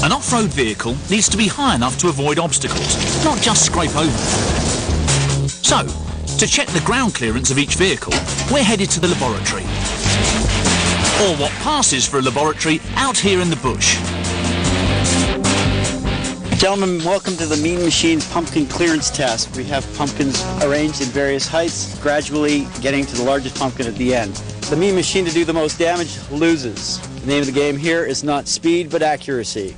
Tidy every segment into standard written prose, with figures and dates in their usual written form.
An off-road vehicle needs to be high enough to avoid obstacles, not just scrape over them. So, to check the ground clearance of each vehicle, we're headed to the laboratory. Or what passes for a laboratory out here in the bush. Gentlemen, welcome to the Mean Machines pumpkin clearance test. We have pumpkins arranged in various heights, gradually getting to the largest pumpkin at the end. The Mean Machine to do the most damage loses. The name of the game here is not speed, but accuracy.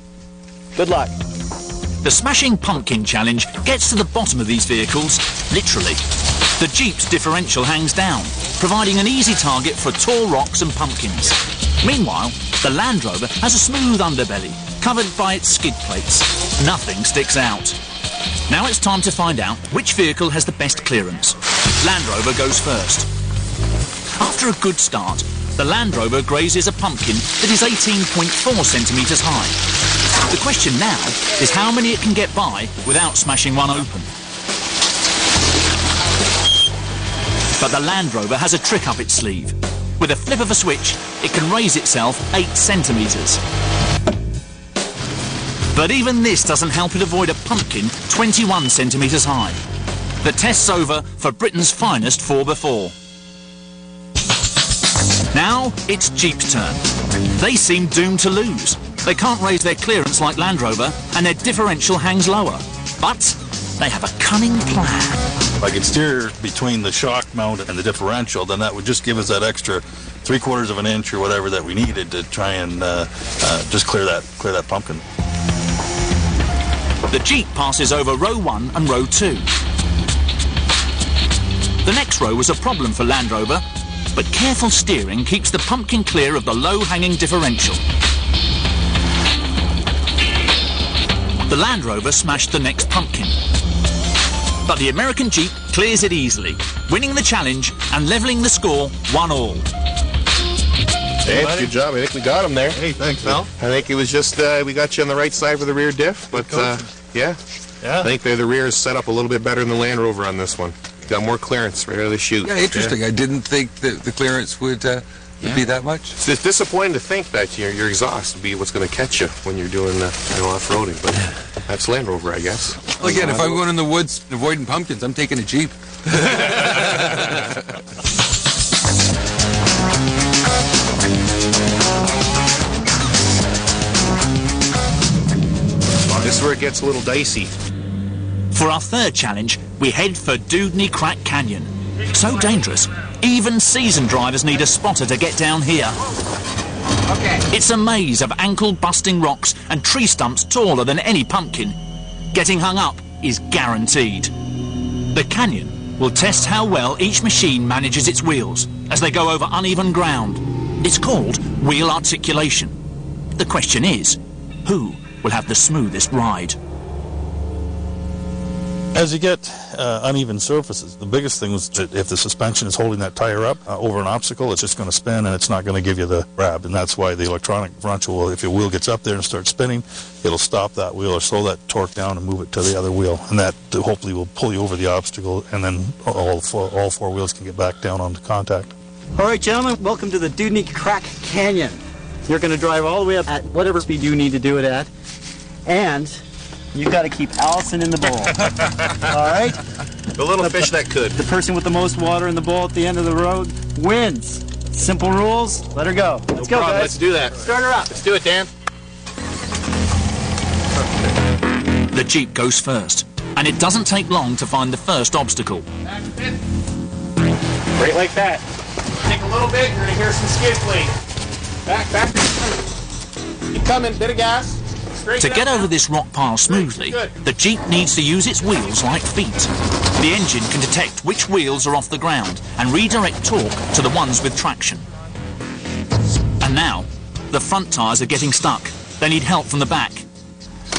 Good luck. The Smashing Pumpkin Challenge gets to the bottom of these vehicles, literally. The Jeep's differential hangs down, providing an easy target for tall rocks and pumpkins. Meanwhile, the Land Rover has a smooth underbelly, covered by its skid plates. Nothing sticks out. Now it's time to find out which vehicle has the best clearance. Land Rover goes first. After a good start, the Land Rover grazes a pumpkin that is 18.4 centimetres high. The question now is how many it can get by without smashing one open. But the Land Rover has a trick up its sleeve. With a flip of a switch, it can raise itself 8 centimetres. But even this doesn't help it avoid a pumpkin 21 centimetres high. The test's over for Britain's finest 4x4. Now it's Jeep's turn. They seem doomed to lose. They can't raise their clearance like Land Rover, and their differential hangs lower. But they have a cunning plan. If I could steer between the shock mount and the differential, then that would just give us that extra 3/4 of an inch or whatever that we needed to try and just clear that pumpkin. The Jeep passes over row 1 and row 2. The next row was a problem for Land Rover, but careful steering keeps the pumpkin clear of the low-hanging differential. The Land Rover smashed the next pumpkin. But the American Jeep clears it easily, winning the challenge and levelling the score 1-1. Hey, good job. I think we got him there. Hey, thanks, Al. I think it was just we got you on the right side with the rear diff, but yeah. I think the rear is set up a little bit better than the Land Rover on this one. Got more clearance right out of the chute. Yeah, interesting. Yeah. I didn't think that the clearance would be that much. It's disappointing to think that your exhaust would be what's going to catch you when you're doing off-roading, but that's Land Rover, I guess. Well, again, if I'm going in the woods avoiding pumpkins, I'm taking a Jeep. This is where it gets a little dicey. For our third challenge, we head for Dudney Crack Canyon. So dangerous, even seasoned drivers need a spotter to get down here. Okay. It's a maze of ankle-busting rocks and tree stumps taller than any pumpkin. Getting hung up is guaranteed. The canyon will test how well each machine manages its wheels as they go over uneven ground. It's called wheel articulation. The question is, who will have the smoothest ride? As you get uneven surfaces, the biggest thing is that if the suspension is holding that tire up over an obstacle, it's just going to spin and it's not going to give you the grab. And that's why the electronic differential, if your wheel gets up there and starts spinning, it'll stop that wheel or slow that torque down and move it to the other wheel. And that hopefully will pull you over the obstacle, and then all four wheels can get back down onto contact. All right, gentlemen, welcome to the Dudney Crack Canyon. You're going to drive all the way up at whatever speed you need to do it at. And you've got to keep Allison in the bowl. All right? The little fish that could. The person with the most water in the bowl at the end of the road wins. Simple rules. Let her go. Let's go, guys. Let's do that. Start her up. Let's do it, Dan. The Jeep goes first, and it doesn't take long to find the first obstacle. Right like that. Take a little bit, you're going to hear some skid plate. Back. Keep coming, bit of gas. To get over this rock pile smoothly, the Jeep needs to use its wheels like feet. The engine can detect which wheels are off the ground and redirect torque to the ones with traction. And now, the front tyres are getting stuck. They need help from the back.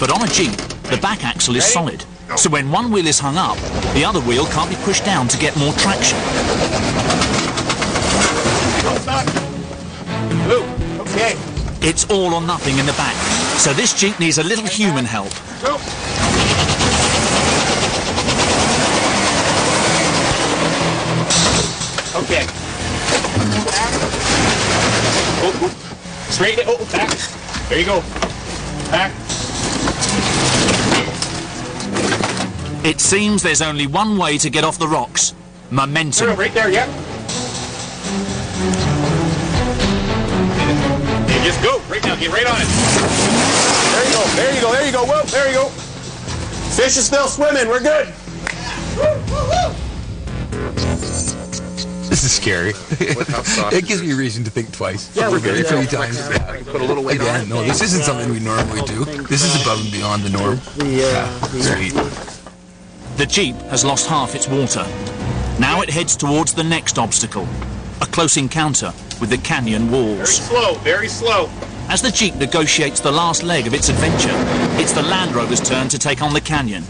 But on a Jeep, the back axle is solid. So when one wheel is hung up, the other wheel can't be pushed down to get more traction. Ooh, okay. It's all or nothing in the back, so this Jeep needs a little human help. Go. Okay. Oh. Straighten it. Oh, back. There you go. Back. It seems there's only one way to get off the rocks. Momentum. Right there, yeah. Hey, just go. Right now, get right on it. There you go, there you go, there you go. Whoa, there you go. Fish is still swimming, we're good. This is scary. It gives me a reason to think twice. Yeah, we're good. 3 times. Yeah. Put a little weight on it. No, this isn't something we normally do. This is above and beyond the norm. Sweet. The Jeep has lost half its water. Now it heads towards the next obstacle, a close encounter with the canyon walls. Very slow, very slow. As the Jeep negotiates the last leg of its adventure, it's the Land Rover's turn to take on the canyon.